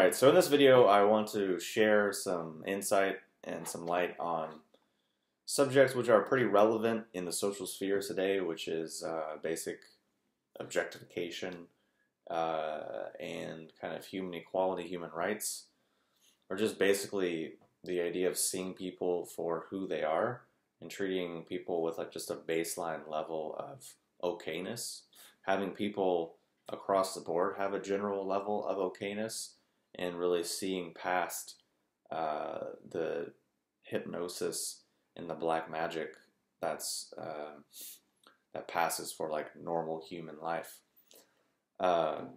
Alright, so in this video I want to share some insight and some light on subjects which are pretty relevant in the social sphere today, which is basic objectification and kind of human equality, human rights, or just basically the idea of seeing people for who they are and treating people with like just a baseline level of okayness, having people across the board have a general level of okayness, and really seeing past the hypnosis and the black magic that passes for like normal human life, and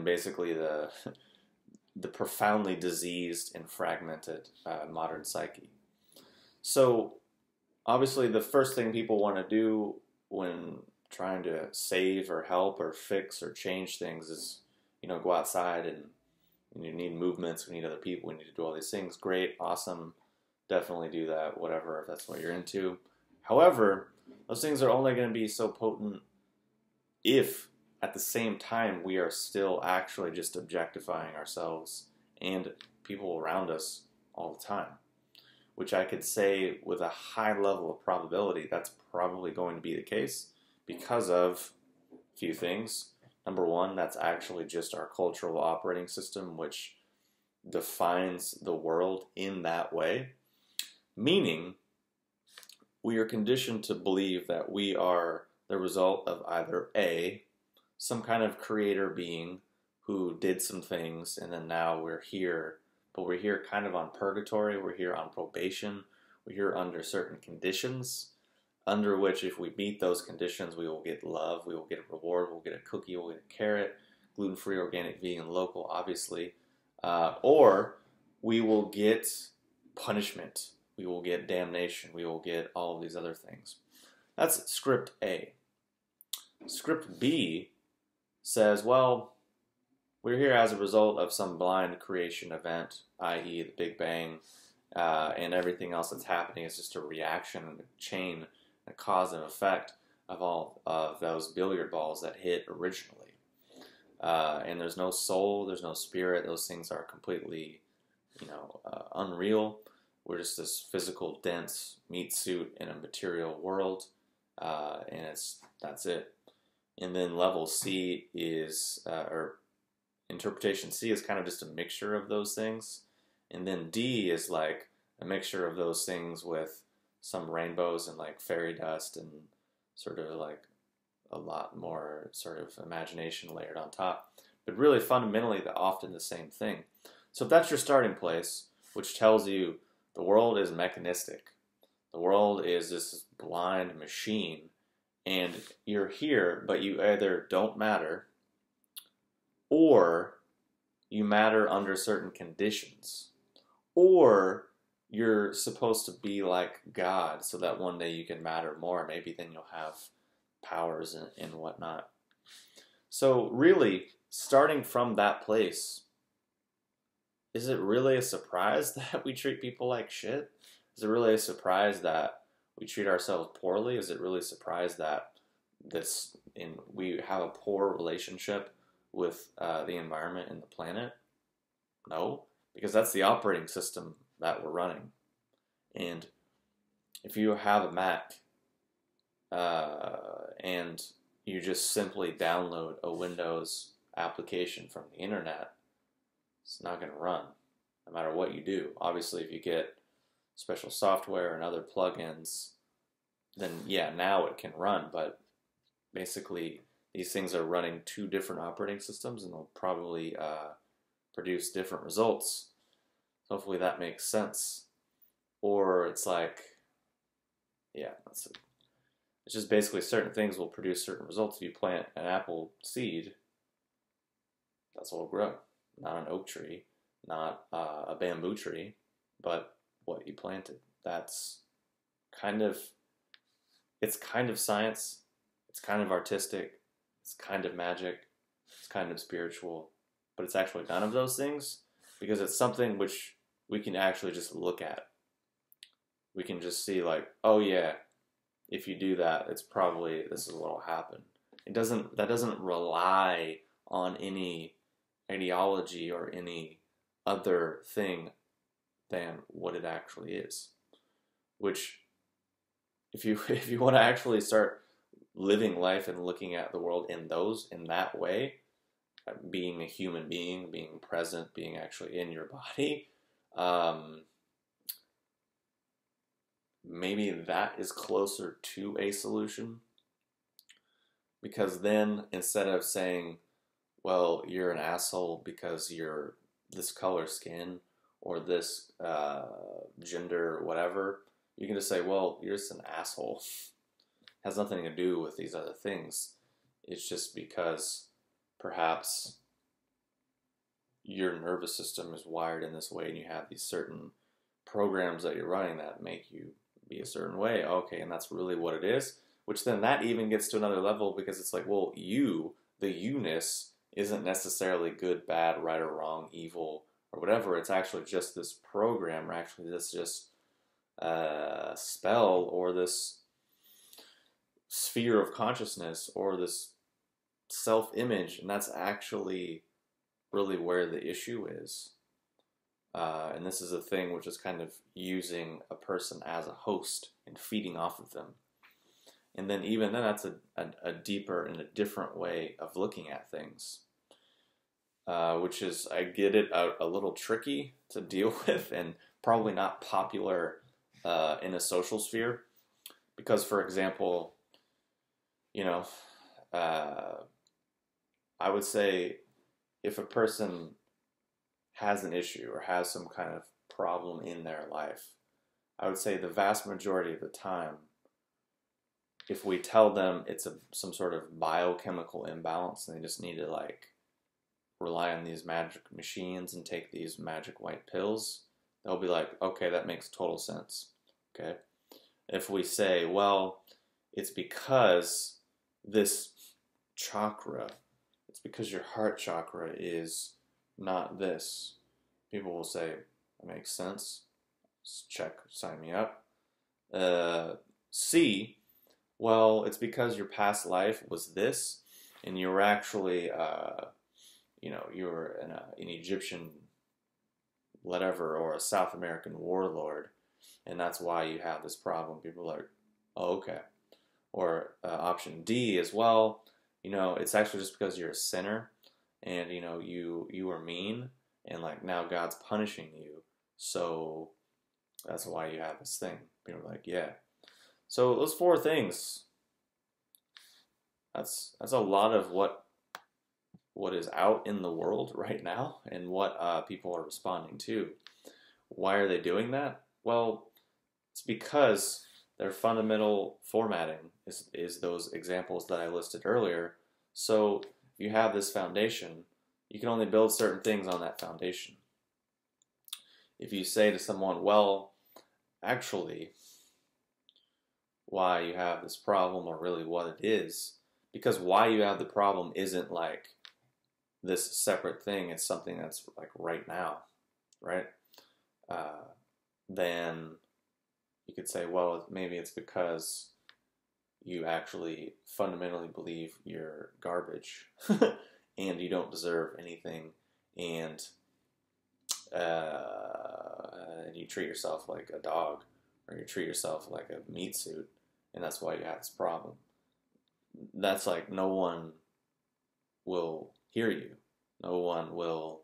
basically the profoundly diseased and fragmented modern psyche. So obviously the first thing people want to do when trying to save or help or fix or change things is, you know, go outside and you need movements, we need other people, we need to do all these things. Great, awesome, definitely do that, whatever, if that's what you're into. However, those things are only going to be so potent if at the same time we are still actually just objectifying ourselves and people around us all the time, which I could say with a high level of probability that's probably going to be the case because of a few things. Number one, that's actually just our cultural operating system, which defines the world in that way. Meaning, we are conditioned to believe that we are the result of either A, some kind of creator being who did some things, and then now we're here, but we're here kind of on purgatory, we're here on probation, we're here under certain conditions, under which if we meet those conditions, we will get love, we will get a reward, we'll get a cookie, we'll get a carrot, gluten-free, organic, vegan, local, obviously, or we will get punishment, we will get damnation, we will get all of these other things. That's script A. Script B says, well, we're here as a result of some blind creation event, i.e. the Big Bang, and everything else that's happening is just a reaction, a chain, a cause and effect of all of those billiard balls that hit originally. And there's no soul, there's no spirit, those things are completely, unreal. We're just this physical, dense meat suit in a material world, and that's it. And then level C is, or interpretation C is kind of just a mixture of those things. And then D is like a mixture of those things with some rainbows and like fairy dust and sort of like a lot more sort of imagination layered on top. But really fundamentally, they're often the same thing. So if that's your starting place, which tells you the world is mechanistic, the world is this blind machine, and you're here, but you either don't matter or you matter under certain conditions, or you're supposed to be like God so that one day you can matter more. Maybe then you'll have powers and whatnot. So really, starting from that place, is it really a surprise that we treat people like shit? Is it really a surprise that we treat ourselves poorly? Is it really a surprise that we have a poor relationship with the environment and the planet? No, because that's the operating system that we're running. And if you have a Mac and you just simply download a Windows application from the internet, it's not going to run no matter what you do. Obviously, if you get special software and other plugins, then yeah, now it can run, but basically these things are running two different operating systems and they'll probably produce different results. Hopefully that makes sense. Or it's like, yeah, it's just basically certain things will produce certain results. If you plant an apple seed, that's what will grow. Not an oak tree, not a bamboo tree, but what you planted. That's it's kind of science, it's kind of artistic, it's kind of magic, it's kind of spiritual, but it's actually none of those things because it's something which we can actually just look at. We can just see like, oh yeah, if you do that, it's probably, this is what will happen. That doesn't rely on any ideology or any other thing than what it actually is. Which, if you if you want to actually start living life and looking at the world in that way, being a human being, being present, being actually in your body, maybe that is closer to a solution. Because then, instead of saying, well, you're an asshole because you're this color skin or this gender, whatever, you can just say, well, you're just an asshole. Has nothing to do with these other things. It's just because perhaps your nervous system is wired in this way and you have these certain programs that you're running that make you be a certain way. Okay, and that's really what it is. Which then that even gets to another level, because it's like, well, you, the you-ness, isn't necessarily good, bad, right or wrong, evil, or whatever. It's actually just this program, or actually this just spell, or this sphere of consciousness, or this self-image, and that's actually really where the issue is. And this is a thing which is kind of using a person as a host and feeding off of them. And then even then, that's a deeper and a different way of looking at things. Which is, I get it, a little tricky to deal with and probably not popular in a social sphere. Because, for example, you know, I would say if a person has an issue or has some kind of problem in their life, I would say the vast majority of the time, if we tell them it's some sort of biochemical imbalance and they just need to like rely on these magic machines and take these magic white pills, they'll be like, okay, that makes total sense. Okay. If we say, well, it's because this chakra, it's because your heart chakra is not this, people will say, that makes sense. Check, sign me up. C, well, it's because your past life was this, and you were actually, you were an Egyptian, whatever, or a South American warlord, and that's why you have this problem. People are like, oh, okay. Or option D as well, it's actually just because you're a sinner, and, you were mean, and, like, now God's punishing you, so that's why you have this thing. People are like, yeah. So those four things, that's a lot of what is out in the world right now and what people are responding to. Why are they doing that? Well, it's because their fundamental formatting is those examples that I listed earlier. So if you have this foundation, you can only build certain things on that foundation. If you say to someone, well, actually, why you have this problem, or really what it is, because why you have the problem isn't like this separate thing, it's something that's like right now, right? Then you could say, well, maybe it's because you actually fundamentally believe you're garbage and you don't deserve anything, and you treat yourself like a dog, or you treat yourself like a meat suit, and that's why you have this problem. That's like, no one will hear you. No one will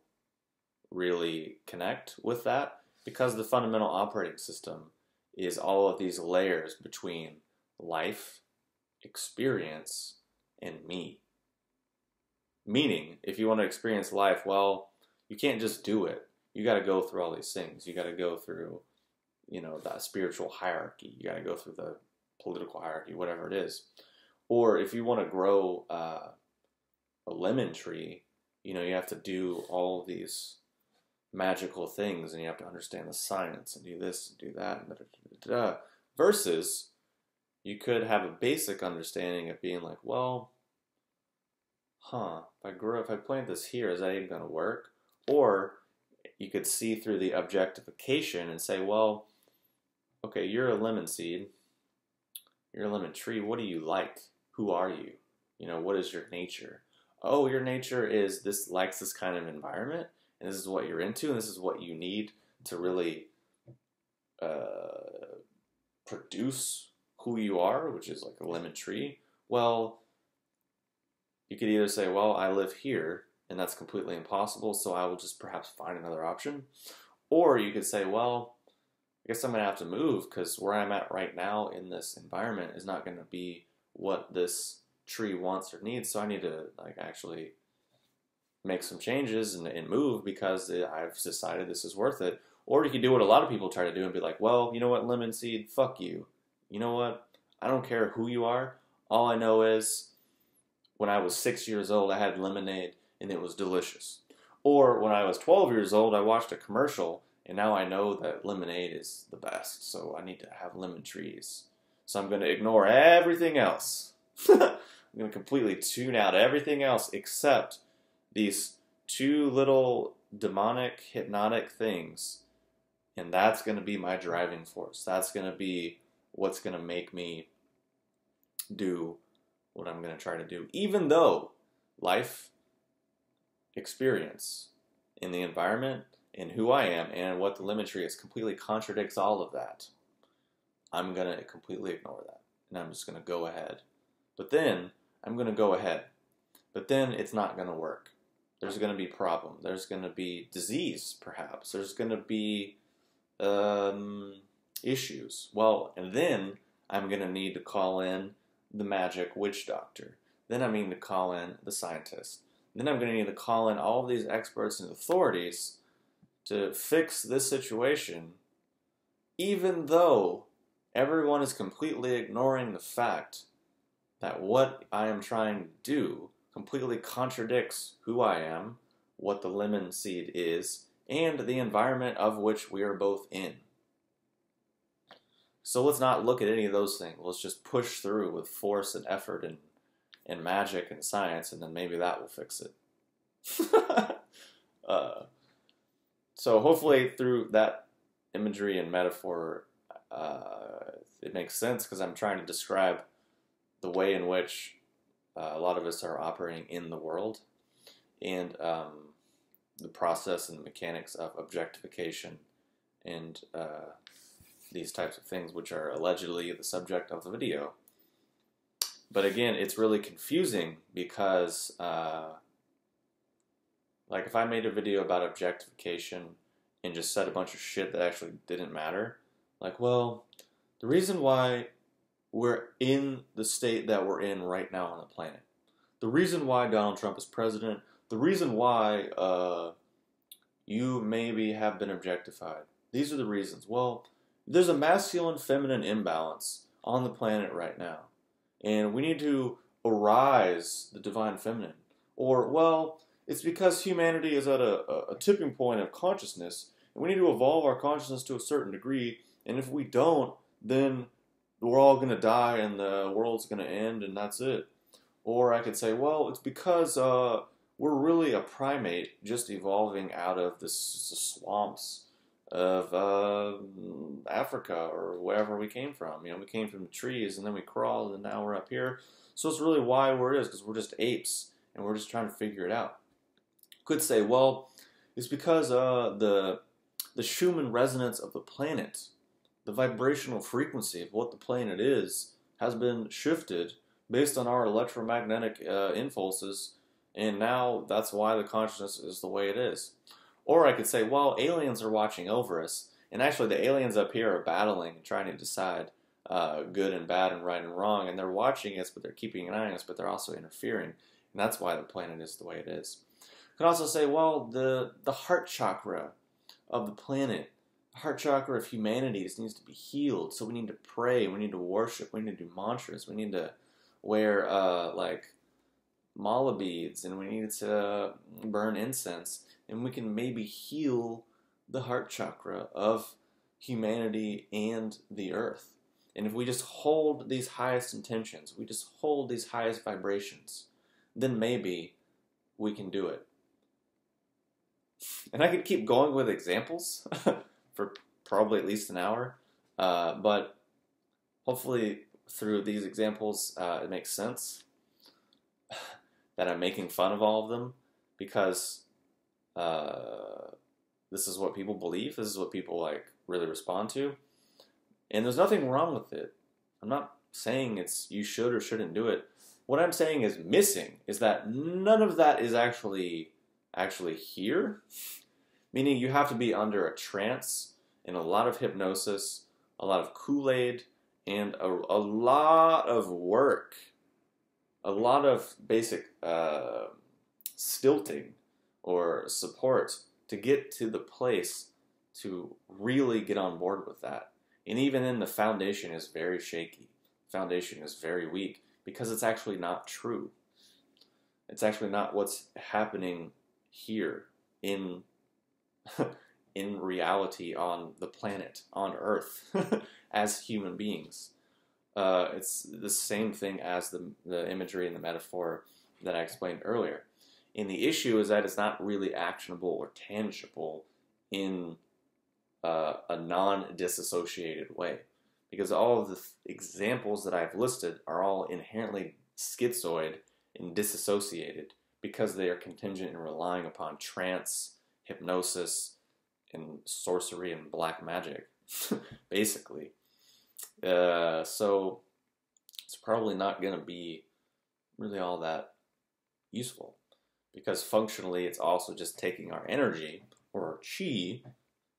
really connect with that, because the fundamental operating system is all of these layers between life, experience, and me. Meaning, if you want to experience life, well, you can't just do it. You got to go through all these things. You got to go through, the spiritual hierarchy. You got to go through the political hierarchy, whatever it is. Or if you want to grow a lemon tree, you have to do all of these magical things, and you have to understand the science and do this and do that, and da-da-da-da-da. Versus, you could have a basic understanding of being like, well, if I plant this here, is that even going to work? Or you could see through the objectification and say, well, okay, you're a lemon seed, you're a lemon tree, what do you like? Who are you? What is your nature? oh, your nature is this, likes this kind of environment, and this is what you're into, and this is what you need to really produce who you are, which is like a lemon tree. Well, you could either say, well, I live here, and that's completely impossible, so I will just perhaps find another option. Or you could say, well, I guess I'm going to have to move because where I'm at right now in this environment is not going to be what this tree wants or needs, so I need to like actually make some changes and move because I've decided this is worth it. Or you could do what a lot of people try to do and be like, well, you know what, lemon seed, fuck you. You know what? I don't care who you are. All I know is when I was 6 years old, I had lemonade and it was delicious. Or when I was 12 years old, I watched a commercial and now I know that lemonade is the best. So I need to have lemon trees. So I'm going to ignore everything else. I'm going to completely tune out everything else except these two little demonic, hypnotic things. And that's going to be my driving force. That's going to be what's going to make me do what I'm going to try to do. Even though life experience in the environment and who I am and what the lemon tree is completely contradicts all of that. I'm going to completely ignore that. And I'm just going to go ahead. But then I'm going to go ahead. But then it's not going to work. There's going to be problem. There's going to be disease, perhaps. There's going to be issues. Well, and then I'm going to need to call in the magic witch doctor. Then I'm going to call in the scientist. Then I'm going to need to call in all of these experts and authorities to fix this situation, even though everyone is completely ignoring the fact that what I am trying to do completely contradicts who I am, what the lemon seed is, and the environment of which we are both in. So let's not look at any of those things. Let's just push through with force and effort and magic and science, and then maybe that will fix it. So hopefully through that imagery and metaphor, it makes sense because I'm trying to describe the way in which a lot of us are operating in the world, and the process and the mechanics of objectification and these types of things, which are allegedly the subject of the video. But again, it's really confusing because, like, if I made a video about objectification and just said a bunch of shit that actually didn't matter, like, well, the reason why we're in the state that we're in right now on the planet, the reason why Donald Trump is president, the reason why you maybe have been objectified, these are the reasons. Well, there's a masculine-feminine imbalance on the planet right now, and we need to arise the divine feminine. Or, well, it's because humanity is at a tipping point of consciousness, and we need to evolve our consciousness to a certain degree, and if we don't, then we're all going to die and the world's going to end and that's it. Or I could say, well, it's because we're really a primate just evolving out of the swamps of Africa or wherever we came from. You know, we came from the trees and then we crawled and now we're up here. So it's really why we're is, because we're just apes and we're just trying to figure it out. Could say, well, it's because the Schumann resonance of the planet, the vibrational frequency of what the planet is, has been shifted based on our electromagnetic impulses, and now that's why the consciousness is the way it is. Or I could say, well, aliens are watching over us, and actually the aliens up here are battling and trying to decide good and bad and right and wrong, and they're watching us, but they're keeping an eye on us, but they're also interfering, and that's why the planet is the way it is. You could also say, well, the heart chakra of the planet, the heart chakra of humanity just needs to be healed, so we need to pray, we need to worship, we need to do mantras, we need to wear like mala beads, and we need to burn incense, and we can maybe heal the heart chakra of humanity and the earth. And if we just hold these highest intentions, we just hold these highest vibrations, then maybe we can do it. And I could keep going with examples for probably at least an hour, but hopefully through these examples it makes sense. that I'm making fun of all of them because this is what people believe. This is what people like really respond to, and there's nothing wrong with it. I'm not saying it's you should or shouldn't do it. What I'm saying is missing is that none of that is actually here. Meaning you have to be under a trance and a lot of hypnosis, a lot of Kool-Aid, and a lot of work, a lot of basic stilting or support to get to the place to really get on board with that. And even then, the foundation is very shaky. The foundation is very weak because it's actually not true. It's actually not what's happening here in reality on the planet, on Earth, as human beings. It's the same thing as the imagery and the metaphor that I explained earlier. And the issue is that it's not really actionable or tangible in a non-disassociated way. Because all of the examples that I've listed are all inherently schizoid and disassociated because they are contingent and relying upon trance, hypnosis, and sorcery and black magic, basically. So it's probably not going to be really all that useful because functionally it's also just taking our energy or our chi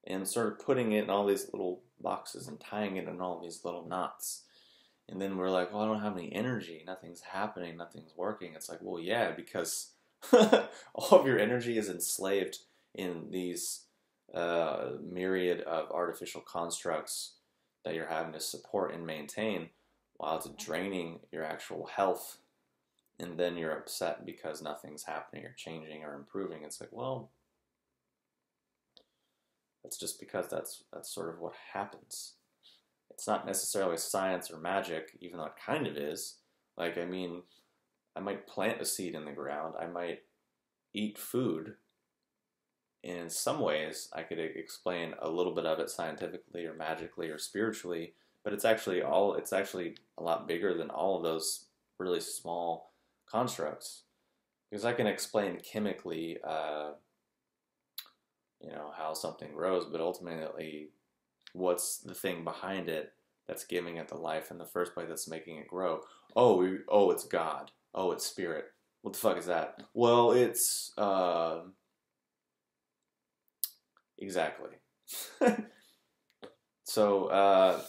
and sort of putting it in all these little boxes and tying it in all these little knots. And then we're like, well, I don't have any energy. Nothing's happening. Nothing's working. It's like, well, yeah, because all of your energy is enslaved in these myriad of artificial constructs that you're having to support and maintain while it's draining your actual health. And then you're upset because nothing's happening or changing or improving. It's like, well, that's just because that's sort of what happens. It's not necessarily science or magic, even though it kind of is. Like, I mean, I might plant a seed in the ground. I might eat food. And in some ways, I could explain a little bit of it scientifically or magically or spiritually, but it's actually a lot bigger than all of those really small constructs. Because I can explain chemically, how something grows, but ultimately, what's the thing behind it that's giving it the life in the first place that's making it grow? Oh, it's God. Oh, it's spirit. What the fuck is that? Well, it's exactly. So, a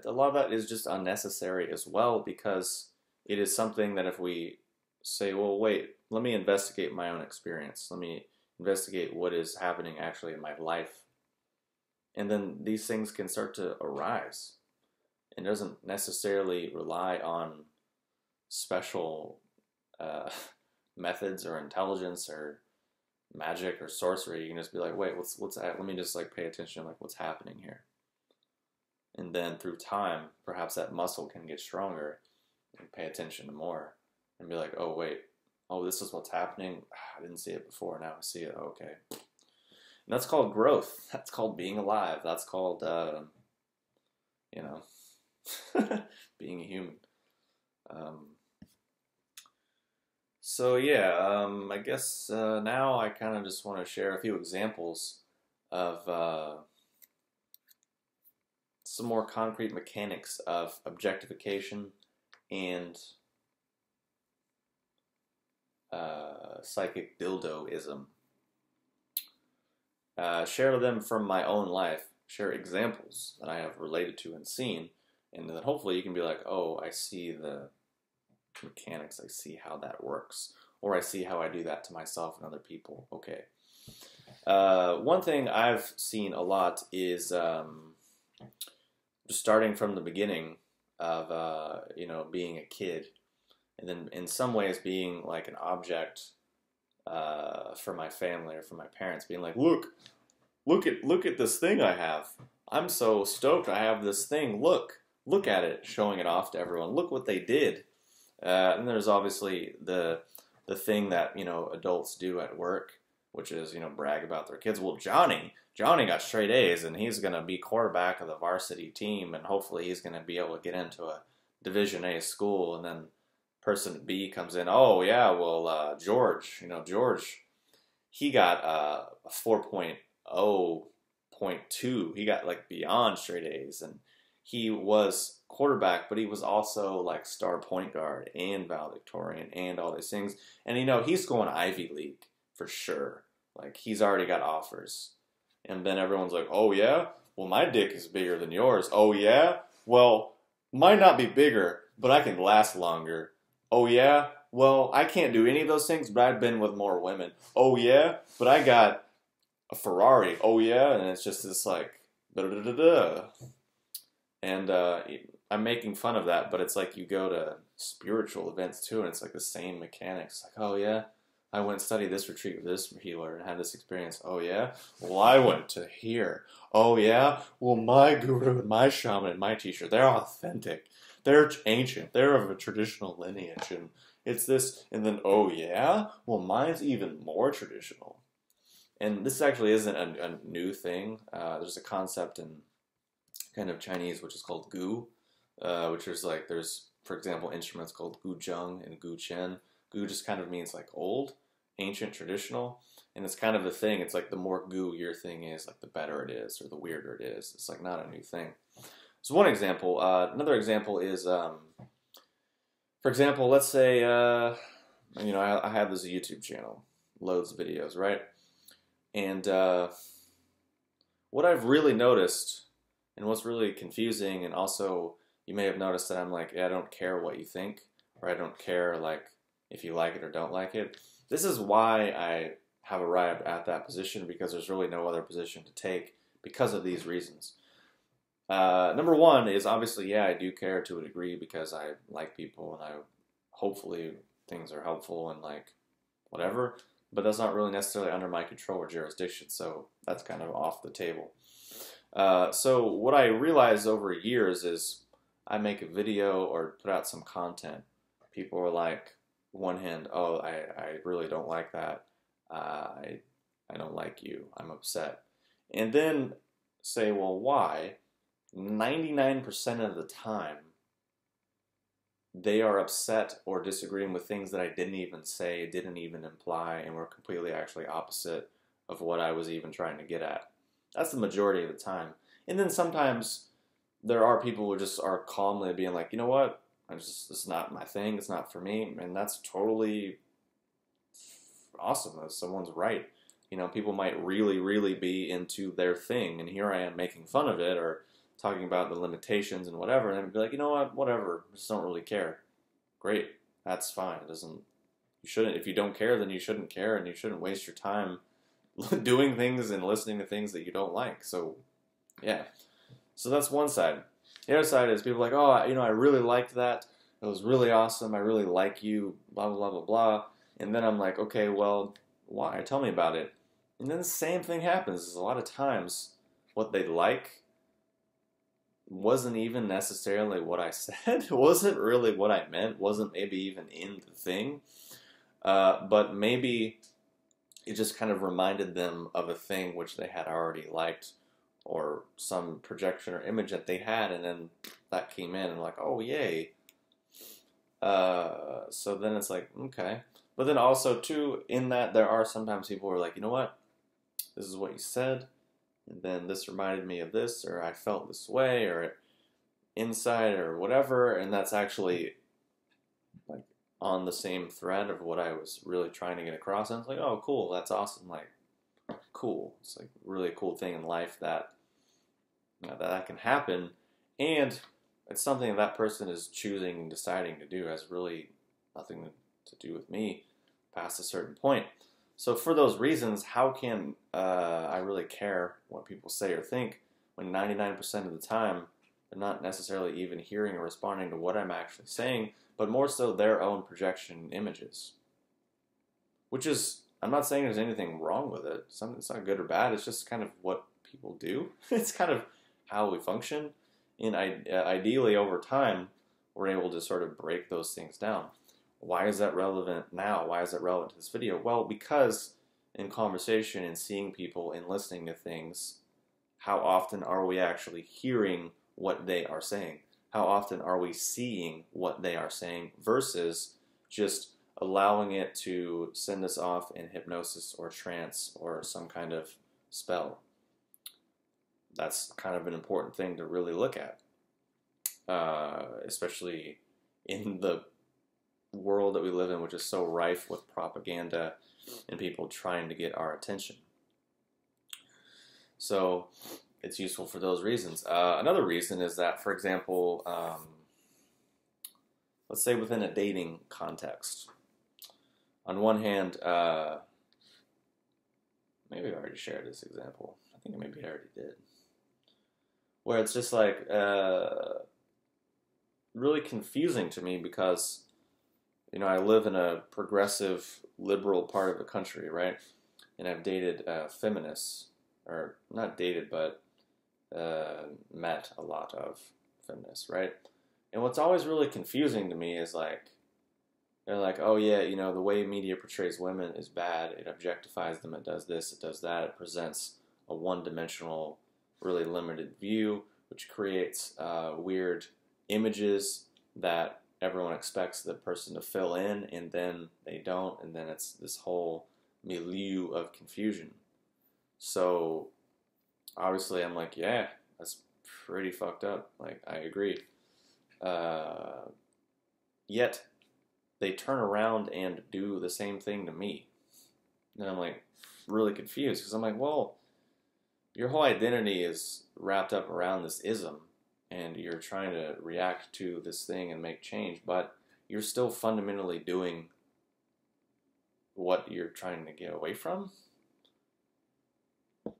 lot of that is just unnecessary as well because it is something that if we say, well, wait, let me investigate my own experience. Let me investigate what is happening actually in my life. And then these things can start to arise. It doesn't necessarily rely on special methods or intelligence or magic or sorcery. You can just be like, wait, what's that? Let me just like pay attention to like what's happening here. And then through time, perhaps that muscle can get stronger and pay attention to more and be like, oh, wait, oh, this is what's happening. I didn't see it before. Now I see it. Okay. And that's called growth. That's called being alive. That's called, being a human. So yeah, I guess now I kind of just want to share a few examples of some more concrete mechanics of objectification and psychic dildoism. Share them from my own life. Share examples that I have related to and seen, and then hopefully you can be like, oh, I see the mechanics, I see how that works, or I see how I do that to myself and other people. Okay. One thing I've seen a lot is just starting from the beginning of being a kid, and then in some ways being like an object for my family or for my parents, being like, look at this thing I have. I'm so stoked I have this thing. Look at it, showing it off to everyone. Look what they did. And there's obviously the thing that adults do at work, which is brag about their kids. Well, Johnny got straight A's, and he's gonna be quarterback of the varsity team, and hopefully he's gonna be able to get into a Division A school, and then person B comes in. Oh yeah, well George, George, he got a 4.0.2. He got like beyond straight A's, and he was quarterback, but he was also like star point guard and valedictorian and all these things. And he's going Ivy League for sure. Like he's already got offers. And then everyone's like, "Oh yeah? Well, my dick is bigger than yours." "Oh yeah? Well, might not be bigger, but I can last longer." "Oh yeah? Well, I can't do any of those things, but I've been with more women." "Oh yeah? But I got a Ferrari." "Oh yeah?" And it's just this like, da-da-da-da-da. And I'm making fun of that, but it's like you go to spiritual events too, and it's like the same mechanics. Like, "Oh yeah? I went and studied this retreat with this healer and had this experience." "Oh yeah? Well, I went to here." "Oh yeah? Well, my guru and my shaman and my teacher, they're authentic. They're ancient. They're of a traditional lineage. And it's this." And then, "Oh yeah? Well, mine's even more traditional." And this actually isn't a new thing. There's a concept in kind of Chinese which is called gu, which is like, there's, for example, instruments called gu zheng and gu qian. Gu just kind of means like old, ancient, traditional, and it's kind of the thing. It's like the more gu your thing is, like the better it is, or the weirder it is. It's like not a new thing. So one example. Another example is, for example, let's say, I have this YouTube channel, loads of videos, right? And what I've really noticed, and what's really confusing, and also you may have noticed that I'm like, I don't care what you think, or I don't care like if you like it or don't like it. This is why I have arrived at that position, because there's really no other position to take because of these reasons. Number one is obviously, yeah, I do care to a degree because I like people and hopefully things are helpful and like whatever, but that's not really necessarily under my control or jurisdiction, so that's kind of off the table. So what I realized over years is I make a video or put out some content. People are like, one hand, "Oh, I really don't like that. I don't like you. I'm upset." And then say, "Well, why?" 99% of the time, they are upset or disagreeing with things that I didn't even say, didn't even imply, and were completely actually opposite of what I was even trying to get at. That's the majority of the time. And then sometimes there are people who just are calmly being like, "You know what? It's not my thing. It's not for me." And that's totally awesome. If someone's right. People might really, really be into their thing, and here I am making fun of it or talking about the limitations and whatever, and I'd be like, "You know what? Whatever. I just don't really care." Great. That's fine. You shouldn't. If you don't care, then you shouldn't care, and you shouldn't waste your time doing things and listening to things that you don't like. So, yeah. So that's one side. The other side is people like, "Oh, I really liked that. It was really awesome. I really like you, blah, blah, blah, blah, blah." And then I'm like, "Okay, well, why? Tell me about it." And then the same thing happens. A lot of times what they like wasn't even necessarily what I said. Wasn't really what I meant. Wasn't maybe even in the thing. But maybe it just kind of reminded them of a thing which they had already liked, or some projection or image that they had, and then that came in and like, "Oh, yay." So then it's like, okay. But then also too, in that there are sometimes people who are like, "You know what? This is what you said, and then this reminded me of this, or I felt this way, or inside, or whatever," and that's actually like on the same thread of what I was really trying to get across. And it's like, "Oh, cool, that's awesome." Like, cool. It's like a really cool thing in life that that can happen, and it's something that person is choosing and deciding to do. It has really nothing to do with me past a certain point. So for those reasons, how can I really care what people say or think when 99% of the time they're not necessarily even hearing or responding to what I'm actually saying, but more so their own projection images? Which is, I'm not saying there's anything wrong with it. It's not good or bad. It's just kind of what people do. It's kind of how we function. And ideally, over time, we're able to sort of break those things down. Why is that relevant now? Why is it relevant to this video? Well, because in conversation and seeing people and listening to things, how often are we actually hearing what they are saying? how often are we seeing what they are saying versus just allowing it to send us off in hypnosis or trance or some kind of spell? That's kind of an important thing to really look at, especially in the world that we live in, which is so rife with propaganda and people trying to get our attention. So it's useful for those reasons. Another reason is that, for example, let's say within a dating context, on one hand, maybe I already shared this example. I think maybe I already did. Where it's just like really confusing to me because, you know, I live in a progressive, liberal part of the country, right? And I've dated feminists, or not dated, but met a lot of feminists, right? And what's always really confusing to me is like, they're like, oh yeah, you know, the way media portrays women is bad. It objectifies them, it does this, it does that. It presents a one-dimensional, really limited view, which creates weird images that everyone expects the person to fill in, and then they don't, and then it's this whole milieu of confusion. So obviously I'm like, yeah, that's pretty fucked up. Like, I agree. Yet they turn around and do the same thing to me. And I'm like really confused because I'm like, well, your whole identity is wrapped up around this ism, and you're trying to react to this thing and make change, but you're still fundamentally doing what you're trying to get away from.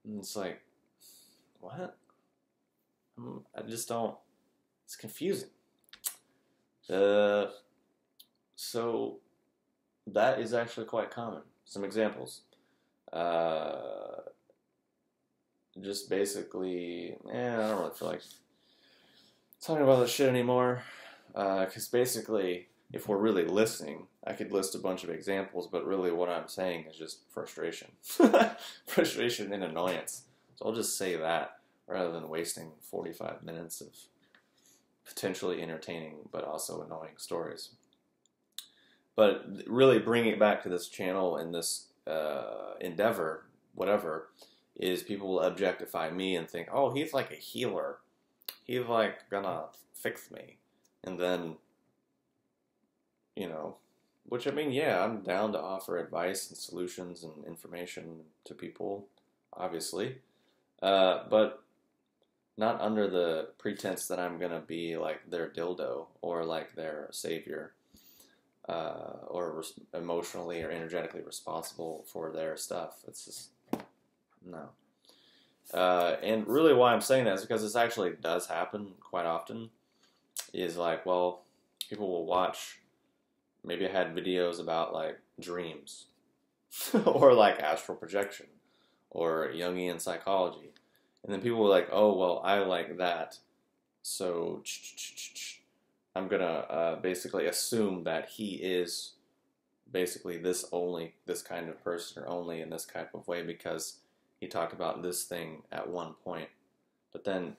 And it's like, what? I just don't, it's confusing. So that is actually quite common. Some examples. Just basically, I don't really feel like talking about this shit anymore. Because basically, if we're really listening, I could list a bunch of examples, but really what I'm saying is just frustration. Frustration and annoyance. So I'll just say that rather than wasting 45 minutes of potentially entertaining but also annoying stories. But really bringing it back to this channel and this endeavor, whatever, is people will objectify me and think, oh, he's like a healer. He's like gonna fix me. And then, you know, which I mean, yeah, I'm down to offer advice and solutions and information to people, obviously. But not under the pretense that I'm gonna be like their dildo or like their savior. Or emotionally or energetically responsible for their stuff. It's just, no. And really why I'm saying that is because this actually does happen quite often. Is like, well, people will watch, maybe I had videos about like dreams or like astral projection or Jungian psychology. And then people were like, oh, well, I like that. So I'm going to basically assume that he is basically this kind of person or only in this type of way because he talked about this thing at one point. But then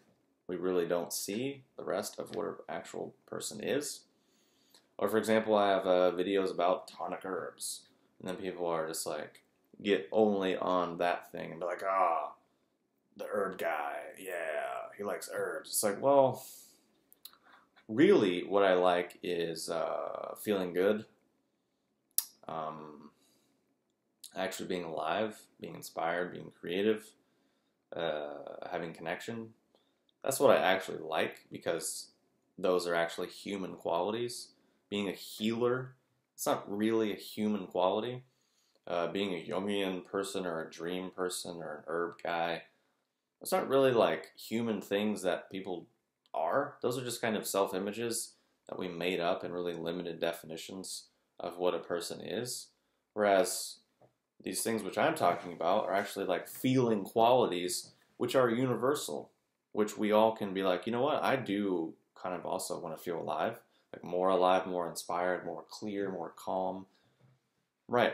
we really don't see the rest of what an actual person is. Or for example, I have videos about tonic herbs. And then people are just like, get only on that thing and be like, the herb guy, yeah, he likes herbs. It's like, well, really what I like is feeling good, actually being alive, being inspired, being creative, having connection. That's what I actually like because those are actually human qualities. Being a healer, it's not really a human quality. Being a Jungian person or a dream person or an herb guy, it's not really like human things that people are. Those are just kind of self-images that we made up in really limited definitions of what a person is. Whereas these things which I'm talking about are actually like feeling qualities which are universal, which we all can be like, you know what, I do kind of also want to feel alive, more inspired, more clear, more calm. Right.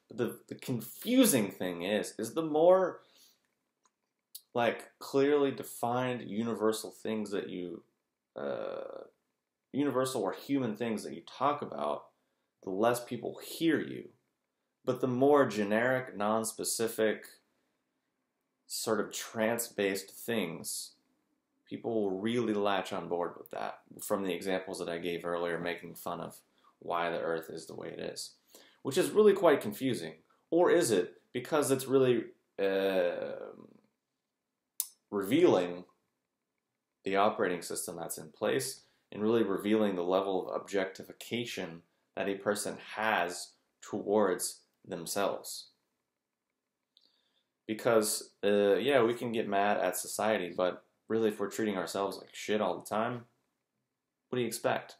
But the confusing thing is the more like clearly defined universal things that you universal or human things that you talk about, the less people hear you. But the more generic, non-specific, sort of trance-based things, people will really latch on board with that. From the examples that I gave earlier, making fun of why the Earth is the way it is, which is really quite confusing. Or is it because it's really revealing the operating system that's in place and really revealing the level of objectification that a person has towards themselves? Because, yeah, we can get mad at society, but really if we're treating ourselves like shit all the time, what do you expect?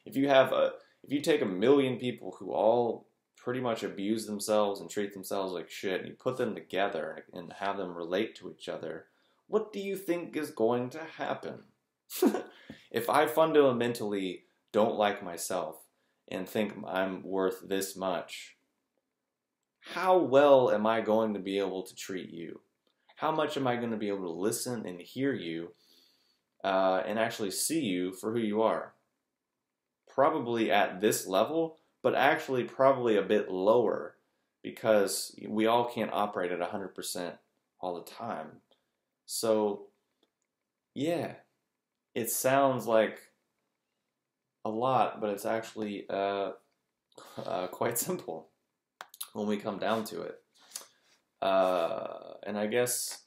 If you take 1 million people who all pretty much abuse themselves and treat themselves like shit, and you put them together and have them relate to each other, what do you think is going to happen? If I fundamentally don't like myself and think I'm worth this much, how well am I going to be able to treat you? How much am I going to be able to listen and hear you and actually see you for who you are? Probably at this level, but actually probably a bit lower, because we all can't operate at 100% all the time. So, yeah, it sounds like a lot, but it's actually quite simple when we come down to it. And I guess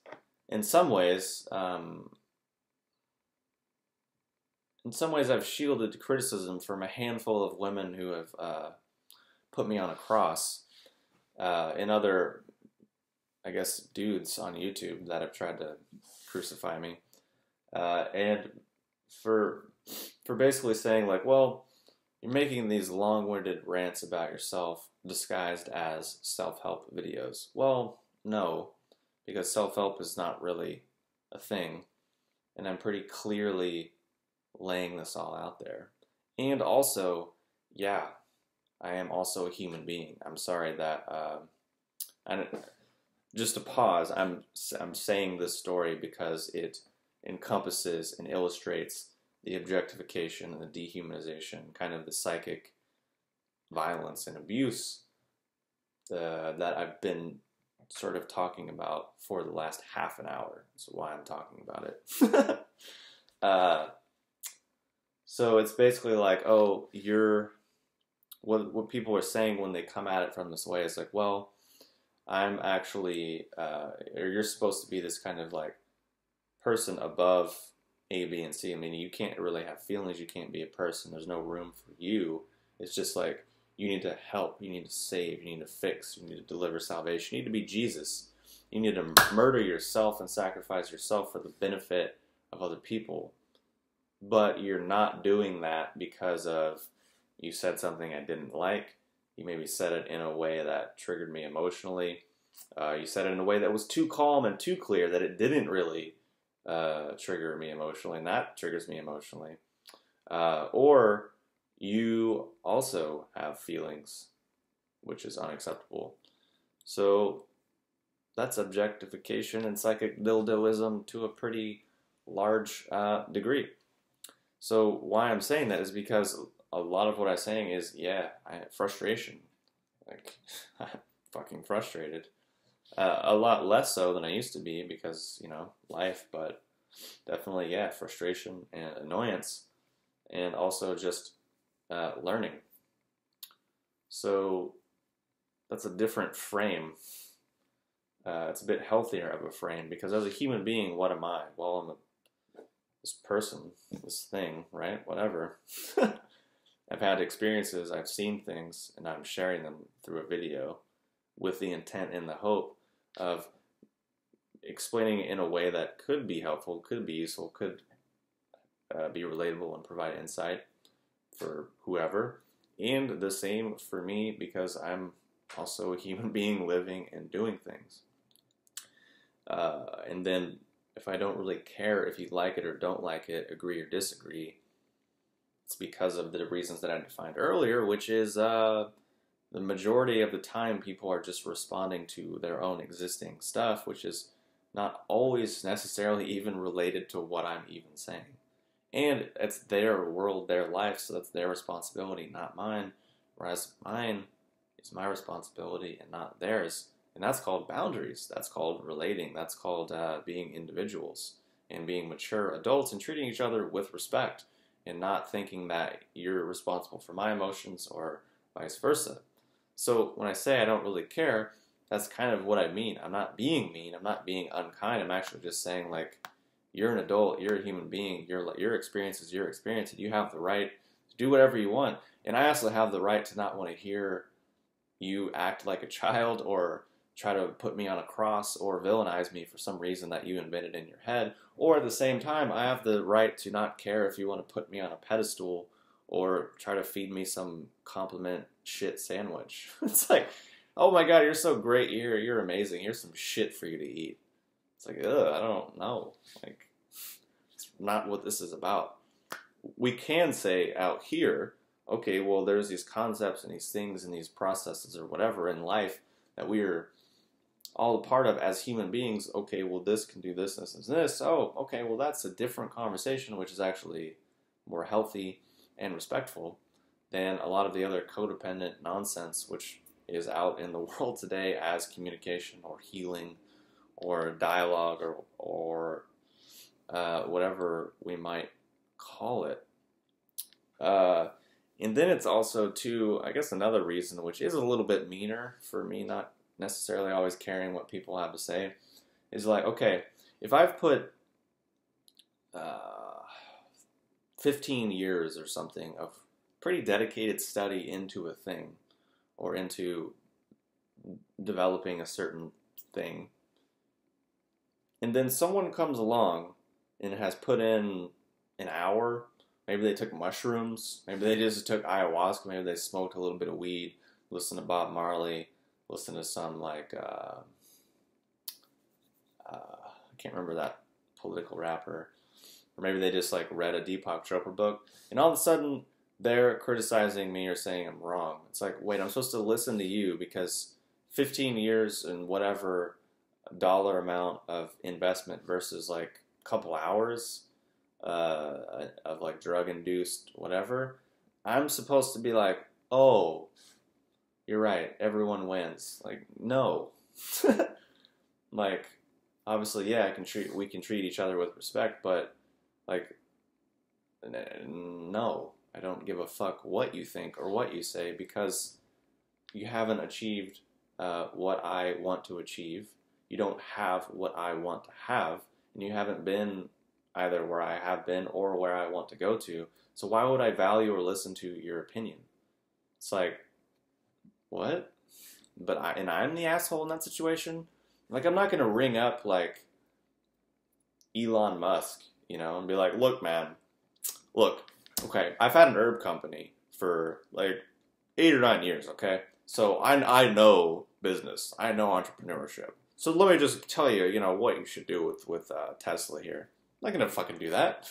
in some ways I've shielded criticism from a handful of women who have put me on a cross, and other, I guess, dudes on YouTube that have tried to crucify me, and for basically saying like, well, you're making these long-winded rants about yourself disguised as self-help videos. Well, no, because self-help is not really a thing, and I'm pretty clearly laying this all out there. And also, yeah, I am also a human being. I'm sorry that, just to pause, I'm saying this story because it encompasses and illustrates the objectification and the dehumanization, kind of the psychic violence and abuse that I've been sort of talking about for the last half an hour. That's why I'm talking about it. So it's basically like, oh, what people are saying when they come at it from this way is like, well, I'm actually, or you're supposed to be this kind of like person above A, B, and C. I mean, you can't really have feelings. You can't be a person. There's no room for you. It's just like, you need to help. You need to save. You need to fix. You need to deliver salvation. You need to be Jesus. You need to murder yourself and sacrifice yourself for the benefit of other people. But you're not doing that because of you said something I didn't like. You maybe said it in a way that triggered me emotionally. You said it in a way that was too calm and too clear that it didn't really trigger me emotionally, and that triggers me emotionally. Or you also have feelings, which is unacceptable. So that's objectification and psychic dildoism to a pretty large degree. So why I'm saying that is because a lot of what I'm saying is, yeah, I have frustration. Like, I'm fucking frustrated. A lot less so than I used to be because, you know, life, but definitely, yeah, frustration and annoyance, and also just learning. So that's a different frame. It's a bit healthier of a frame, because as a human being, what am I? Well, I'm this person, this thing, right? Whatever. I've had experiences, I've seen things, and I'm sharing them through a video with the intent and the hope of explaining it in a way that could be helpful, could be useful, could be relatable and provide insight for whoever. And the same for me, because I'm also a human being living and doing things. And then if I don't really care if you like it or don't like it, agree or disagree, it's because of the reasons that I defined earlier, which is the majority of the time people are just responding to their own existing stuff, which is not always necessarily even related to what I'm even saying. And it's their world, their life, so that's their responsibility, not mine. Whereas mine is my responsibility and not theirs. And that's called boundaries. That's called relating. That's called being individuals and being mature adults and treating each other with respect and not thinking that you're responsible for my emotions or vice versa. So when I say I don't really care, that's kind of what I mean. I'm not being mean. I'm not being unkind. I'm actually just saying, like, you're an adult. You're a human being. Your experience is your experience, and you have the right to do whatever you want. And I also have the right to not want to hear you act like a child or try to put me on a cross or villainize me for some reason that you invented in your head. Or at the same time, I have the right to not care if you want to put me on a pedestal or try to feed me some compliment shit sandwich. It's like, oh my god, you're so great, you're amazing, here's some shit for you to eat. It's like, ugh, I don't know. Like, it's not what this is about. We can say out here, okay, well, there's these concepts and these things and these processes or whatever in life that we're all a part of as human beings. Okay, well, this can do this, this, and this. Oh, okay, well, that's a different conversation, which is actually more healthy and respectful than a lot of the other codependent nonsense, which is out in the world today as communication or healing or dialogue or whatever we might call it. And then it's also, too, I guess another reason, which is a little bit meaner for me, not necessarily always caring what people have to say, is like, okay, if I've put 15 years or something of pretty dedicated study into a thing or into developing a certain thing, and then someone comes along and has put in an hour. Maybe they took mushrooms. Maybe they just took ayahuasca. Maybe they smoked a little bit of weed, listened to Bob Marley, listened to some, like, I can't remember that political rapper. Or maybe they just, like, read a Deepak Chopra book. And all of a sudden, they're criticizing me or saying I'm wrong. It's like, wait, I'm supposed to listen to you because 15 years and whatever dollar amount of investment versus, like, a couple hours of, like, drug-induced whatever, I'm supposed to be like, oh, you're right, everyone wins. Like, no. Like, obviously, yeah, we can treat each other with respect, but, like, no, I don't give a fuck what you think or what you say because you haven't achieved what I want to achieve. You don't have what I want to have, and you haven't been either where I have been or where I want to go to. So why would I value or listen to your opinion? It's like, what? But I'm the asshole in that situation? Like, I'm not going to ring up, like, Elon Musk, you know, and be like, look, man, look, okay, I've had an herb company for, like, 8 or 9 years, okay? So I know business. I know entrepreneurship. So let me just tell you, you know, what you should do with Tesla here. I'm not going to fucking do that.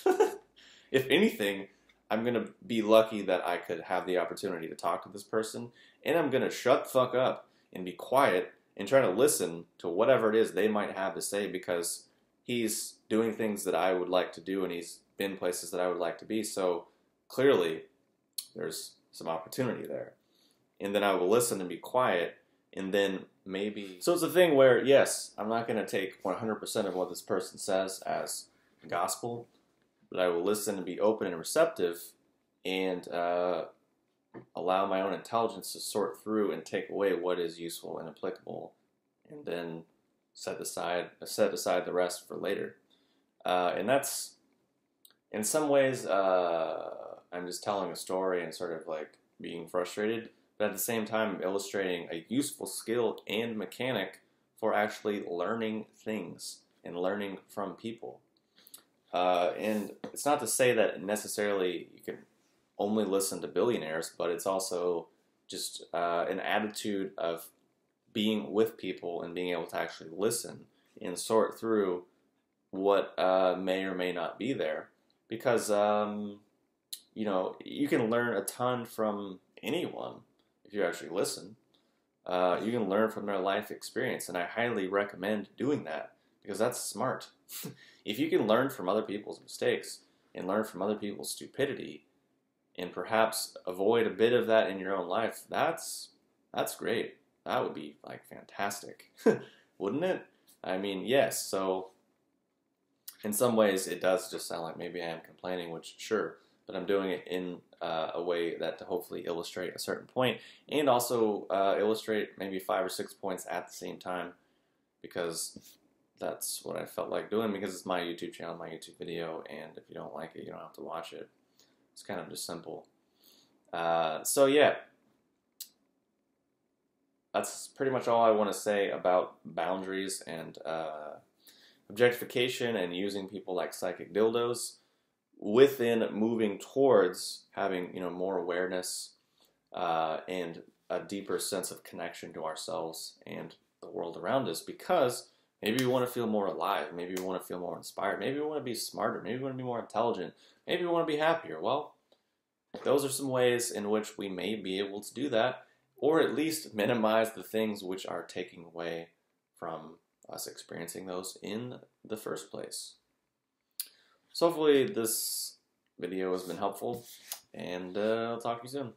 If anything, I'm going to be lucky that I could have the opportunity to talk to this person, and I'm going to shut the fuck up and be quiet and try to listen to whatever it is they might have to say because he's doing things that I would like to do and he's been places that I would like to be. So clearly there's some opportunity there. And then I will listen and be quiet and then maybe... So it's a thing where, yes, I'm not going to take 100% of what this person says as gospel, but I will listen and be open and receptive and allow my own intelligence to sort through and take away what is useful and applicable, and then set aside the rest for later. And that's, in some ways, I'm just telling a story and sort of like being frustrated, but at the same time illustrating a useful skill and mechanic for actually learning things and learning from people. And it's not to say that necessarily you can only listen to billionaires, but it's also just an attitude of being with people and being able to actually listen and sort through what may or may not be there. Because, you know, you can learn a ton from anyone if you actually listen. You can learn from their life experience, and I highly recommend doing that because that's smart. If you can learn from other people's mistakes, and learn from other people's stupidity and perhaps avoid a bit of that in your own life, that's great. That would be like fantastic, wouldn't it? I mean, yes. So in some ways, it does just sound like maybe I am complaining, which sure, but I'm doing it in a way that to hopefully illustrate a certain point and also illustrate maybe 5 or 6 points at the same time, because that's what I felt like doing, because it's my YouTube channel, my YouTube video, and if you don't like it, you don't have to watch it. It's kind of just simple. So yeah, that's pretty much all I want to say about boundaries and objectification and using people like psychic dildos within moving towards having, more awareness and a deeper sense of connection to ourselves and the world around us, because maybe we want to feel more alive, maybe we want to feel more inspired, maybe we want to be smarter, maybe we want to be more intelligent, maybe we want to be happier. Well, those are some ways in which we may be able to do that, or at least minimize the things which are taking away from us experiencing those in the first place. So hopefully this video has been helpful, and I'll talk to you soon.